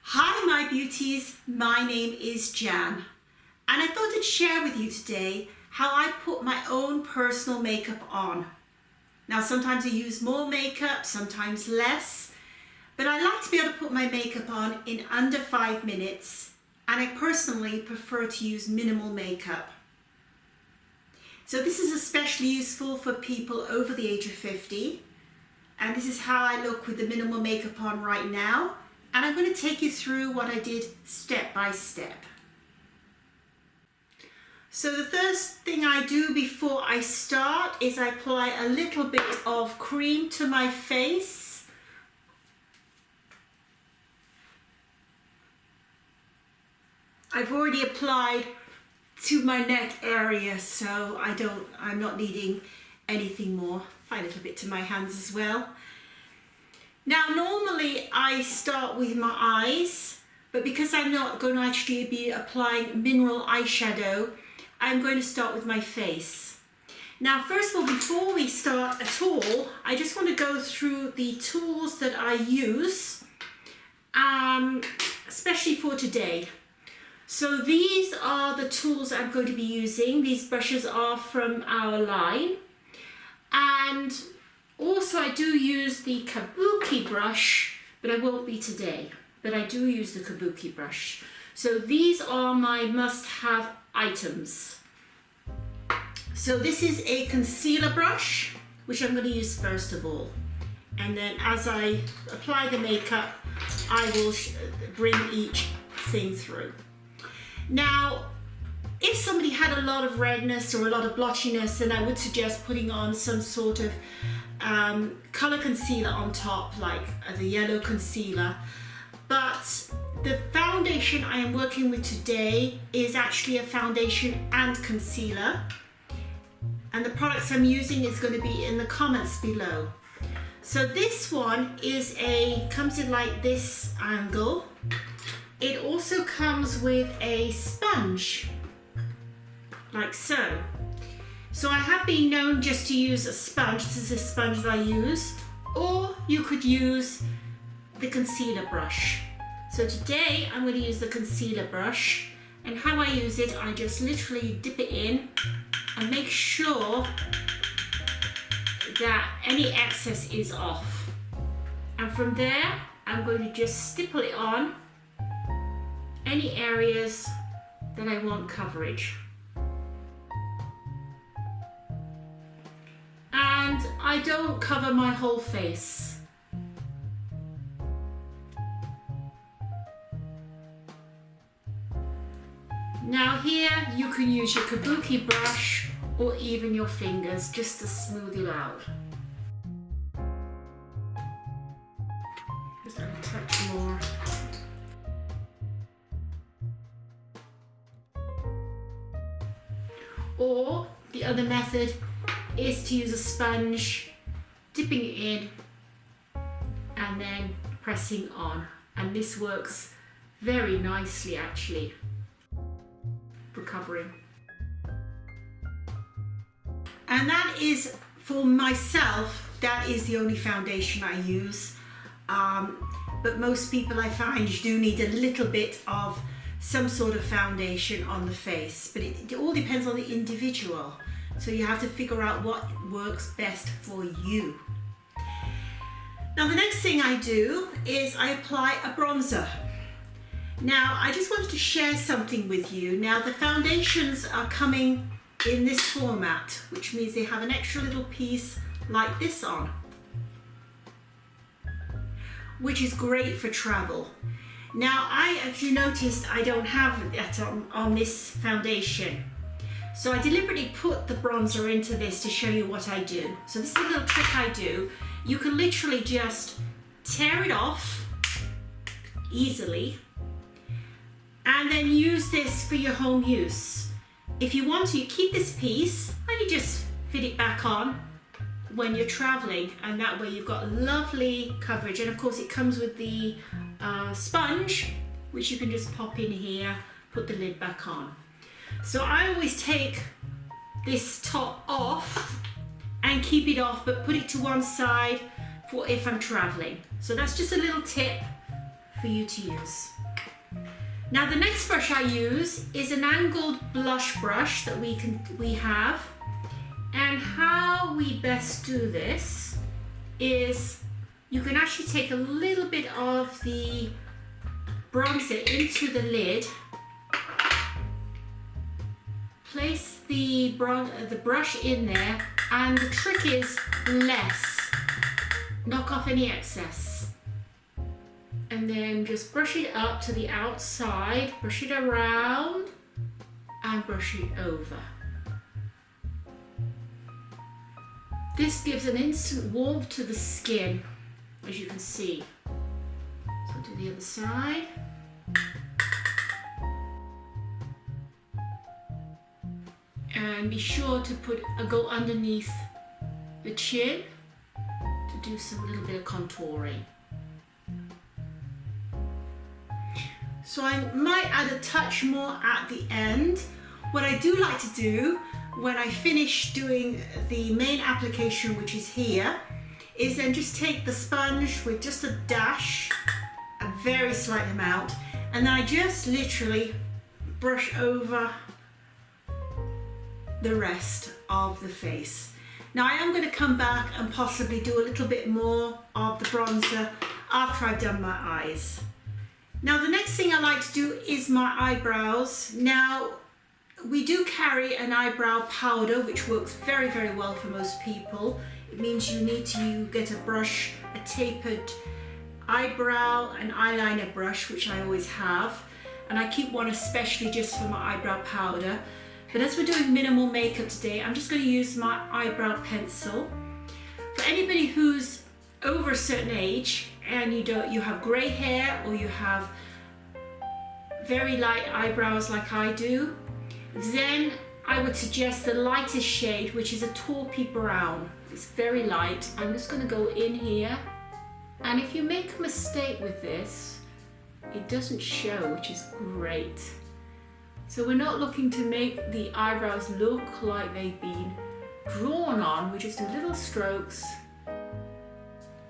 Hi my beauties, my name is Jan and I thought I'd share with you today how I put my own personal makeup on. Now sometimes I use more makeup, sometimes less, but I like to be able to put my makeup on in under 5 minutes and I personally prefer to use minimal makeup. So this is especially useful for people over the age of 50 and this is how I look with the minimal makeup on right now. And I'm going to take you through what I did step by step. So the first thing I do before I start is I apply a little bit of cream to my face. I've already applied to my neck area, so I'm not needing anything more. Apply a little bit to my hands as well. Now normally I start with my eyes, but because I'm not going to actually be applying mineral eyeshadow, I'm going to start with my face. Now first of all, before we start at all, I just want to go through the tools that I use, especially for today. So these are the tools I'm going to be using. These brushes are from our line, and also I do use the Kabuki brush, but I won't be today, but I do use the Kabuki brush. So these are my must-have items. So this is a concealer brush, which I'm going to use first of all. And then as I apply the makeup, I will bring each thing through. Now, if somebody had a lot of redness or a lot of blotchiness, then I would suggest putting on some sort of color concealer on top, like the yellow concealer. But the foundation I am working with today is actually a foundation and concealer. And the products I'm using is going to be in the comments below. So this one comes in like this angle. It also comes with a sponge, like so. So I have been known just to use a sponge. This is a sponge that I use, or you could use the concealer brush. So today I'm going to use the concealer brush, and how I use it, I just literally dip it in and make sure that any excess is off. And from there, I'm going to just stipple it on any areas that I want coverage. And I don't cover my whole face. Now here you can use your Kabuki brush or even your fingers just to smooth it out. Just a touch more. Or the other method is to use a sponge, dipping it in and then pressing on, and this works very nicely actually for covering. And that is, for myself, that is the only foundation I use, but most people I find you do need a little bit of some sort of foundation on the face, but it all depends on the individual. So you have to figure out what works best for you. Now the next thing I do is I apply a bronzer. Now I just wanted to share something with you. Now the foundations are coming in this format, which means they have an extra little piece like this on, which is great for travel. Now as you noticed, I don't have that on this foundation. So I deliberately put the bronzer into this to show you what I do. So this is a little trick I do. You can literally just tear it off easily and then use this for your home use. If you want to, you keep this piece and you just fit it back on when you're traveling, and that way you've got lovely coverage. And of course it comes with the sponge, which you can just pop in here, put the lid back on. So I always take this top off and keep it off, but put it to one side for if I'm traveling. So that's just a little tip for you to use. Now the next brush I use is an angled blush brush that we have. And how we best do this is you can actually take a little bit of the bronzer into the lid, place the brush in there, and the trick is less. Knock off any excess. And then just brush it up to the outside, brush it around, and brush it over. This gives an instant warmth to the skin, as you can see. So I'll do the other side. And be sure to go underneath the chin to do a little bit of contouring. So I might add a touch more at the end. What I do like to do when I finish doing the main application, which is here, is then just take the sponge with just a dash, a very slight amount, and then I just literally brush over the rest of the face. Now I am going to come back and possibly do a little bit more of the bronzer after I've done my eyes. Now the next thing I like to do is my eyebrows. Now we do carry an eyebrow powder which works very, very well for most people. It means you need to get a brush, a tapered eyebrow and eyeliner brush, which I always have, and I keep one especially just for my eyebrow powder. But as we're doing minimal makeup today, I'm just going to use my eyebrow pencil. For anybody who's over a certain age and you have grey hair or you have very light eyebrows like I do, then I would suggest the lightest shade, which is a taupey brown. It's very light. I'm just going to go in here, and if you make a mistake with this, it doesn't show, which is great. So we're not looking to make the eyebrows look like they've been drawn on. We just do little strokes.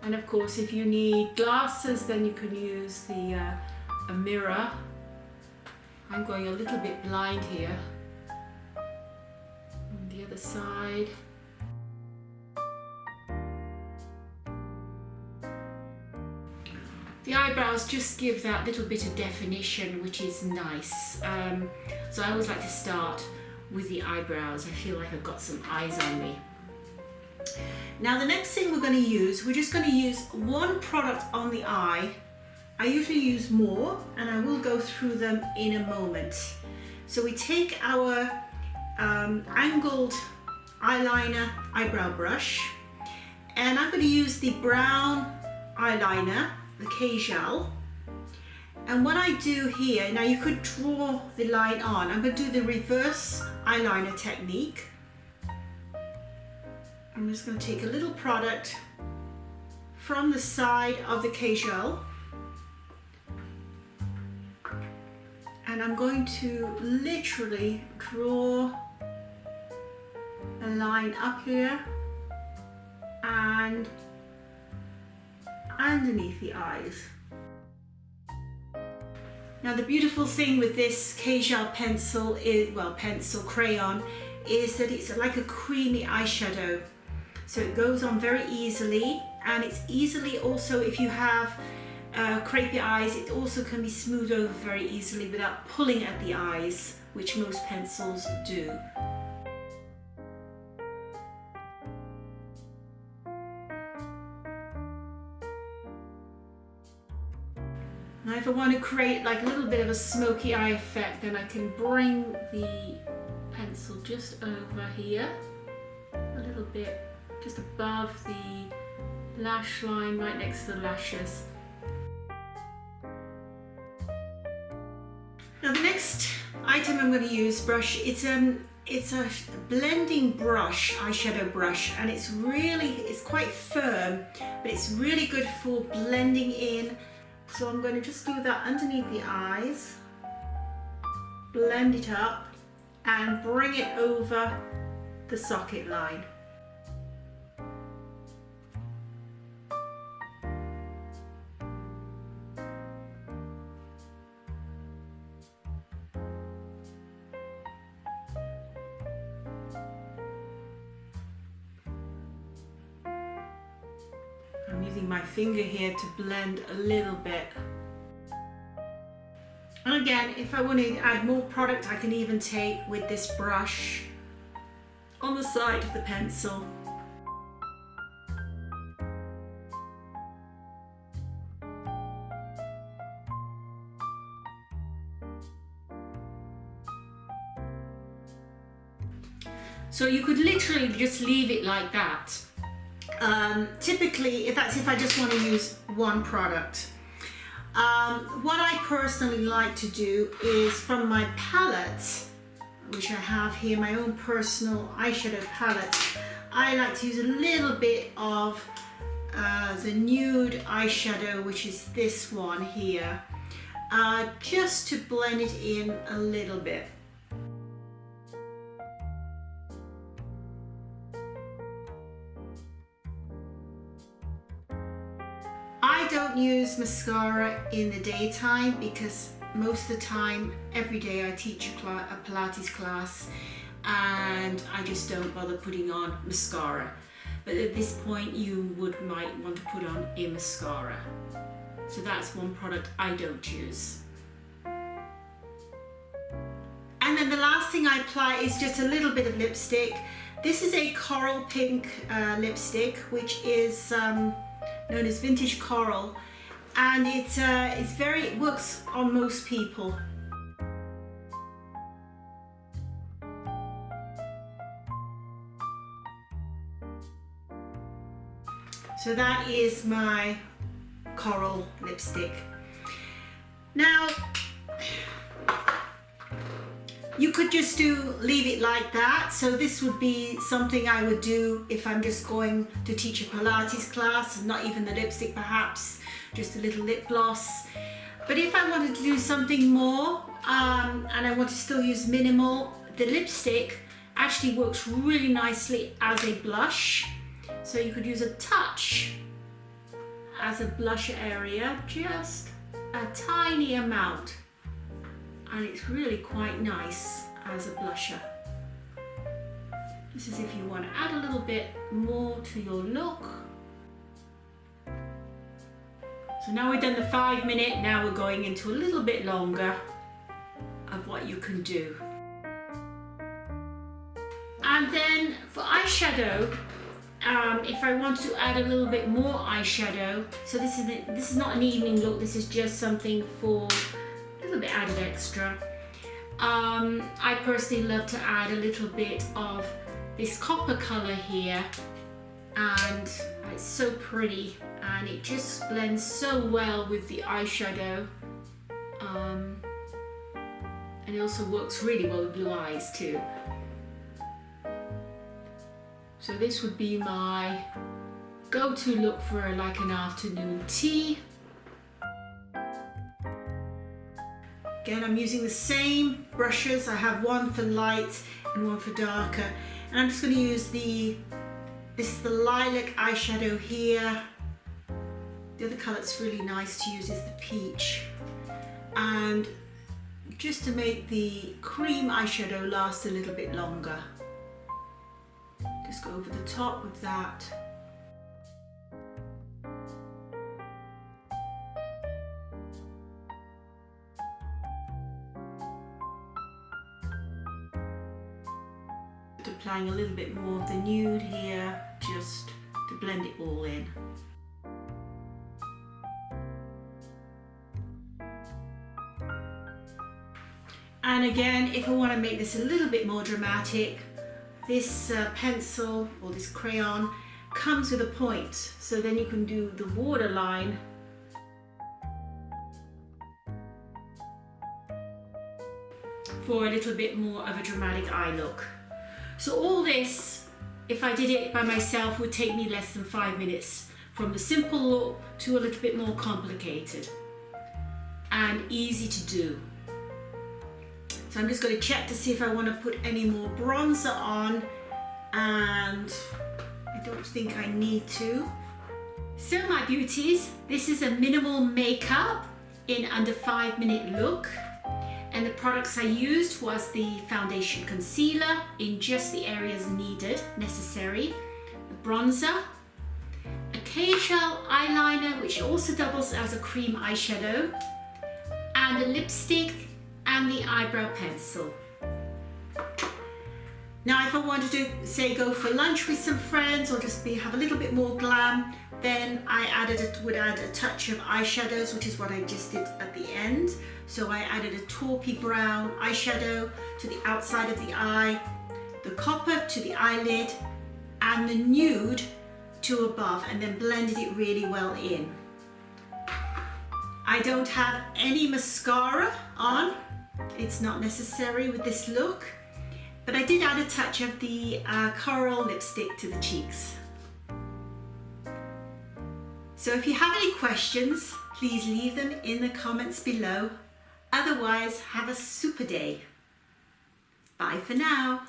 And of course, if you need glasses, then you can use a mirror. I'm going a little bit blind here. On the other side. The eyebrows just give that little bit of definition, which is nice. So I always like to start with the eyebrows. I feel like I've got some eyes on me. Now the next thing we're just going to use one product on the eye. I usually use more, and I will go through them in a moment. So we take our angled eyeliner eyebrow brush, and I'm going to use the brown eyeliner, the Kajal. And what I do here, now you could draw the line on, I'm going to do the reverse eyeliner technique. I'm just going to take a little product from the side of the Kajal, and I'm going to literally draw a line up here and underneath the eyes. Now the beautiful thing with this Kajal pencil is, pencil crayon, is that it's like a creamy eyeshadow. So it goes on very easily, and it's easily also, if you have crepey eyes, it also can be smoothed over very easily without pulling at the eyes, which most pencils do. Now if I want to create like a little bit of a smoky eye effect, then I can bring the pencil just over here, a little bit just above the lash line, right next to the lashes. Now the next item I'm going to use, brush, it's a blending brush, eyeshadow brush, and it's quite firm, but it's really good for blending in. So I'm going to just do that underneath the eyes, blend it up, and bring it over the socket line. I'm using my finger here to blend a little bit. And again, if I want to add more product, I can even take with this brush on the side of the pencil. So you could literally just leave it like that. Typically, that's if I just want to use one product. What I personally like to do is from my palette, which I have here, my own personal eyeshadow palette, I like to use a little bit of the nude eyeshadow, which is this one here, just to blend it in a little bit. I don't use mascara in the daytime because most of the time, every day I teach a Pilates class and I just don't bother putting on mascara. But at this point you might want to put on a mascara. So that's one product I don't use. And then the last thing I apply is just a little bit of lipstick. This is a coral pink lipstick, which is known as vintage coral, and it works on most people. So that is my coral lipstick. Now you could just leave it like that. So this would be something I would do if I'm just going to teach a Pilates class, not even the lipstick perhaps, just a little lip gloss. But if I wanted to do something more and I want to still use minimal, the lipstick actually works really nicely as a blush. So you could use a touch as a blush area, just a tiny amount. And it's really quite nice as a blusher. This is if you want to add a little bit more to your look. So now we've done the 5 minute, now we're going into a little bit longer of what you can do. And then for eyeshadow, if I want to add a little bit more eyeshadow, so this is not an evening look, this is just something for a little bit added extra. I personally love to add a little bit of this copper color here, and it's so pretty and it just blends so well with the eyeshadow, and it also works really well with blue eyes too. So this would be my go-to look for like an afternoon tea. Again, I'm using the same brushes. I have one for light and one for darker. And I'm just going to use this is the lilac eyeshadow here. The other colour that's really nice to use is the peach. And just to make the cream eyeshadow last a little bit longer, just go over the top with that. Applying a little bit more of the nude here, just to blend it all in. And again, if I want to make this a little bit more dramatic, this pencil or this crayon comes with a point, so then you can do the waterline for a little bit more of a dramatic eye look. So all this, if I did it by myself, would take me less than 5 minutes, from the simple look to a little bit more complicated and easy to do. So I'm just going to check to see if I want to put any more bronzer on, and I don't think I need to. So my beauties, this is a minimal makeup in under 5 minute look. And the products I used was the foundation concealer in just the areas necessary, the bronzer, a Kajal eyeliner, which also doubles as a cream eyeshadow, and the lipstick and the eyebrow pencil. Now if I wanted to say go for lunch with some friends or just have a little bit more glam, then I would add a touch of eyeshadows, which is what I just did at the end. So I added a taupey brown eyeshadow to the outside of the eye, the copper to the eyelid, and the nude to above, and then blended it really well in. I don't have any mascara on. It's not necessary with this look, but I did add a touch of the coral lipstick to the cheeks. So if you have any questions, please leave them in the comments below. Otherwise, have a super day. Bye for now.